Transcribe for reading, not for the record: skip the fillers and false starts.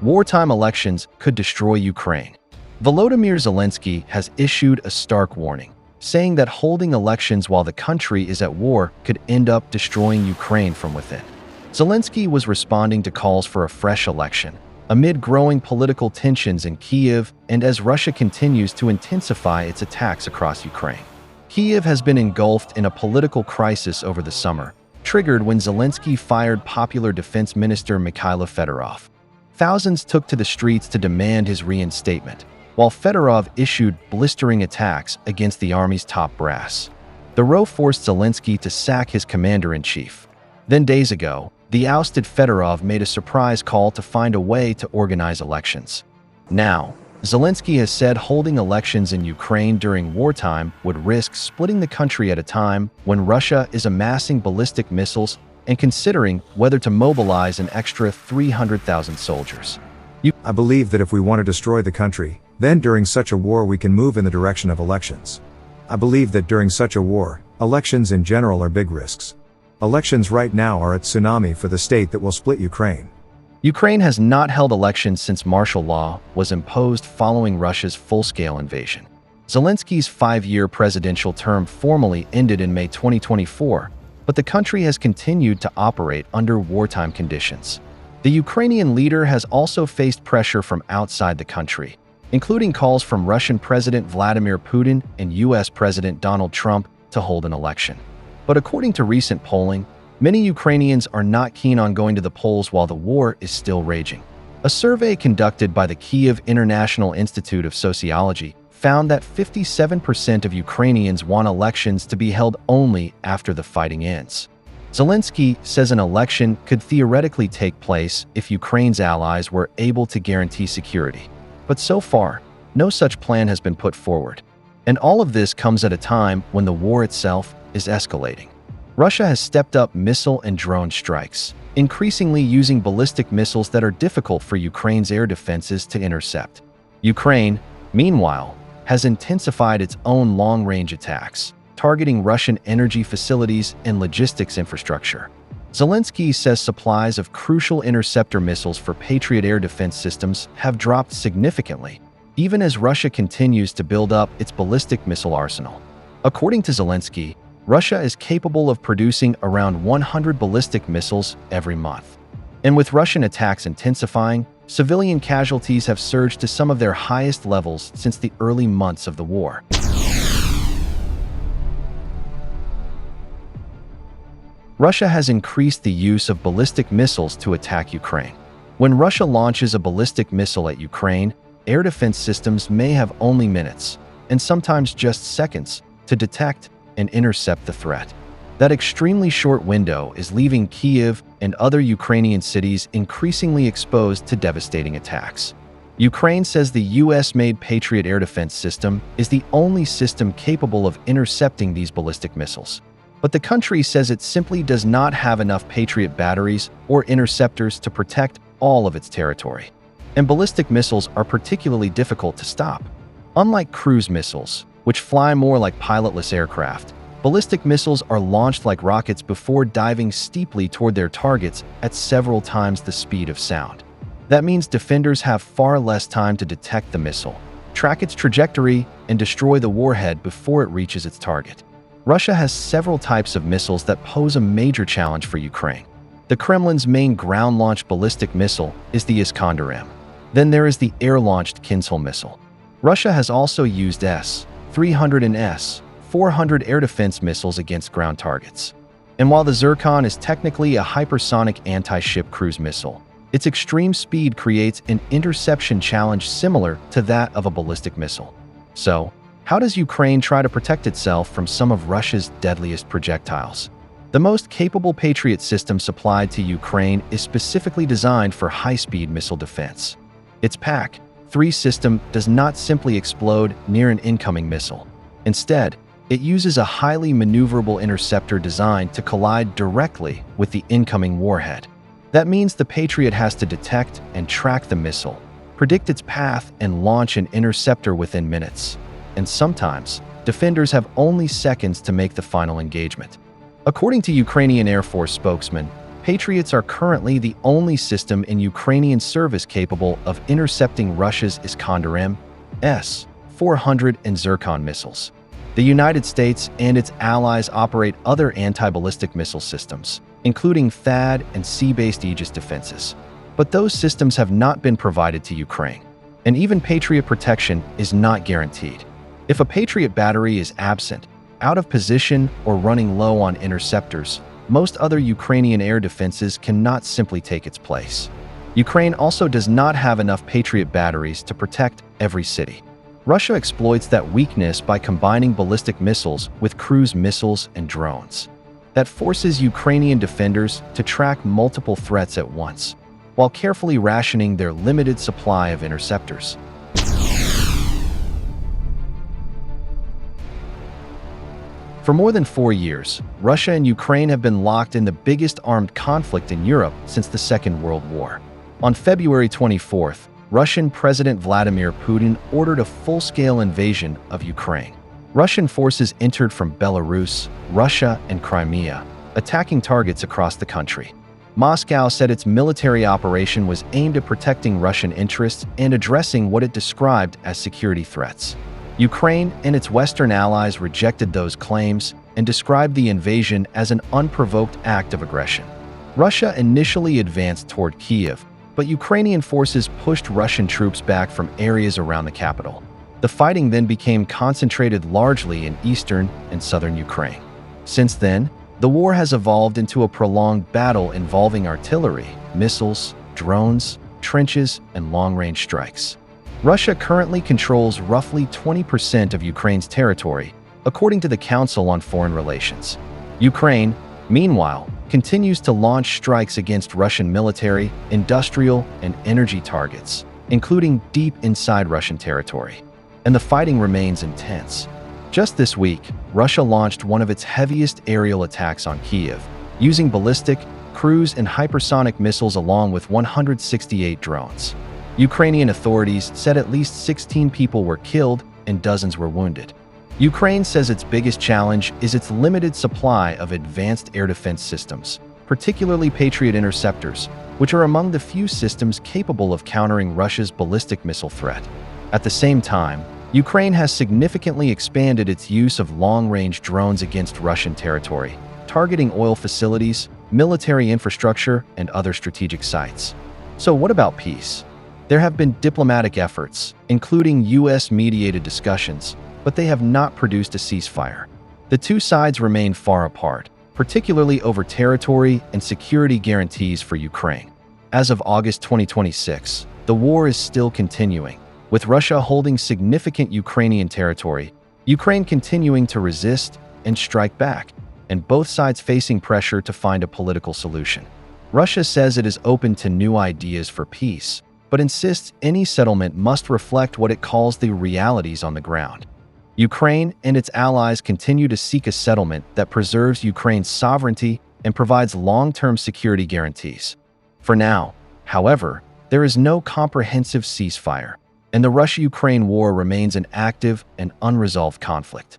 Wartime elections could destroy Ukraine. Volodymyr Zelenskyy has issued a stark warning, saying that holding elections while the country is at war could end up destroying Ukraine from within. Zelenskyy was responding to calls for a fresh election amid growing political tensions in Kyiv and as Russia continues to intensify its attacks across Ukraine. Kyiv has been engulfed in a political crisis over the summer, triggered when Zelenskyy fired popular Defense Minister Mikhailo Fedorov. Thousands took to the streets to demand his reinstatement, while Fedorov issued blistering attacks against the army's top brass. The row forced Zelenskyy to sack his commander-in-chief. Then days ago, the ousted Fedorov made a surprise call to find a way to organize elections. Now, Zelenskyy has said holding elections in Ukraine during wartime would risk splitting the country at a time when Russia is amassing ballistic missiles and considering whether to mobilize an extra 300,000 soldiers. I believe that if we want to destroy the country, then during such a war we can move in the direction of elections. I believe that during such a war, elections in general are big risks. Elections right now are a tsunami for the state that will split Ukraine. Ukraine has not held elections since martial law was imposed following Russia's full-scale invasion. Zelensky's 5-year presidential term formally ended in May 2024, but the country has continued to operate under wartime conditions. The Ukrainian leader has also faced pressure from outside the country, including calls from Russian President Vladimir Putin and US President Donald Trump to hold an election. But according to recent polling, many Ukrainians are not keen on going to the polls while the war is still raging. A survey conducted by the Kyiv International Institute of Sociology found that 57% of Ukrainians want elections to be held only after the fighting ends. Zelenskyy says an election could theoretically take place if Ukraine's allies were able to guarantee security. But so far, no such plan has been put forward. And all of this comes at a time when the war itself is escalating. Russia has stepped up missile and drone strikes, increasingly using ballistic missiles that are difficult for Ukraine's air defenses to intercept. Ukraine, meanwhile, has intensified its own long-range attacks, targeting Russian energy facilities and logistics infrastructure. Zelenskyy says supplies of crucial interceptor missiles for Patriot air defense systems have dropped significantly, even as Russia continues to build up its ballistic missile arsenal. According to Zelenskyy, Russia is capable of producing around 100 ballistic missiles every month. And with Russian attacks intensifying, civilian casualties have surged to some of their highest levels since the early months of the war. Russia has increased the use of ballistic missiles to attack Ukraine. When Russia launches a ballistic missile at Ukraine, air defense systems may have only minutes, and sometimes just seconds, to detect and intercept the threat. That extremely short window is leaving Kyiv and other Ukrainian cities increasingly exposed to devastating attacks. Ukraine says the US-made Patriot air defense system is the only system capable of intercepting these ballistic missiles. But the country says it simply does not have enough Patriot batteries or interceptors to protect all of its territory. And ballistic missiles are particularly difficult to stop. Unlike cruise missiles, which fly more like pilotless aircraft, ballistic missiles are launched like rockets before diving steeply toward their targets at several times the speed of sound. That means defenders have far less time to detect the missile, track its trajectory, and destroy the warhead before it reaches its target. Russia has several types of missiles that pose a major challenge for Ukraine. The Kremlin's main ground-launched ballistic missile is the Iskander-M. Then there is the air-launched Kinzhal missile. Russia has also used S-300 and S-400 air defense missiles against ground targets. And while the Zircon is technically a hypersonic anti-ship cruise missile, its extreme speed creates an interception challenge similar to that of a ballistic missile. So, how does Ukraine try to protect itself from some of Russia's deadliest projectiles? The most capable Patriot system supplied to Ukraine is specifically designed for high-speed missile defense. Its PAC-3 system does not simply explode near an incoming missile. Instead, it uses a highly maneuverable interceptor designed to collide directly with the incoming warhead. That means the Patriot has to detect and track the missile, predict its path, and launch an interceptor within minutes. And sometimes, defenders have only seconds to make the final engagement. According to Ukrainian Air Force spokesman, Patriots are currently the only system in Ukrainian service capable of intercepting Russia's Iskander-M, S-400 and Zircon missiles. The United States and its allies operate other anti-ballistic missile systems, including THAAD and sea-based Aegis defenses. But those systems have not been provided to Ukraine, and even Patriot protection is not guaranteed. If a Patriot battery is absent, out of position, or running low on interceptors, most other Ukrainian air defenses cannot simply take its place. Ukraine also does not have enough Patriot batteries to protect every city. Russia exploits that weakness by combining ballistic missiles with cruise missiles and drones. That forces Ukrainian defenders to track multiple threats at once, while carefully rationing their limited supply of interceptors. For more than 4 years, Russia and Ukraine have been locked in the biggest armed conflict in Europe since the Second World War. On February 24th, Russian President Vladimir Putin ordered a full-scale invasion of Ukraine. Russian forces entered from Belarus, Russia, and Crimea, attacking targets across the country. Moscow said its military operation was aimed at protecting Russian interests and addressing what it described as security threats. Ukraine and its Western allies rejected those claims and described the invasion as an unprovoked act of aggression. Russia initially advanced toward Kyiv, but Ukrainian forces pushed Russian troops back from areas around the capital. The fighting then became concentrated largely in eastern and southern Ukraine. Since then, the war has evolved into a prolonged battle involving artillery, missiles, drones, trenches, and long-range strikes. Russia currently controls roughly 20% of Ukraine's territory, according to the Council on Foreign Relations. Ukraine, meanwhile, continues to launch strikes against Russian military, industrial, and energy targets, including deep inside Russian territory. And the fighting remains intense. Just this week, Russia launched one of its heaviest aerial attacks on Kyiv, using ballistic, cruise, and hypersonic missiles along with 168 drones. Ukrainian authorities said at least 16 people were killed and dozens were wounded. Ukraine says its biggest challenge is its limited supply of advanced air defense systems, particularly Patriot interceptors, which are among the few systems capable of countering Russia's ballistic missile threat. At the same time, Ukraine has significantly expanded its use of long-range drones against Russian territory, targeting oil facilities, military infrastructure, and other strategic sites. So what about peace? There have been diplomatic efforts, including US-mediated discussions, but they have not produced a ceasefire. The two sides remain far apart, particularly over territory and security guarantees for Ukraine. As of August 2026, the war is still continuing, with Russia holding significant Ukrainian territory, Ukraine continuing to resist and strike back, and both sides facing pressure to find a political solution. Russia says it is open to new ideas for peace, but insists any settlement must reflect what it calls the realities on the ground. Ukraine and its allies continue to seek a settlement that preserves Ukraine's sovereignty and provides long-term security guarantees. For now, however, there is no comprehensive ceasefire, and the Russia-Ukraine war remains an active and unresolved conflict.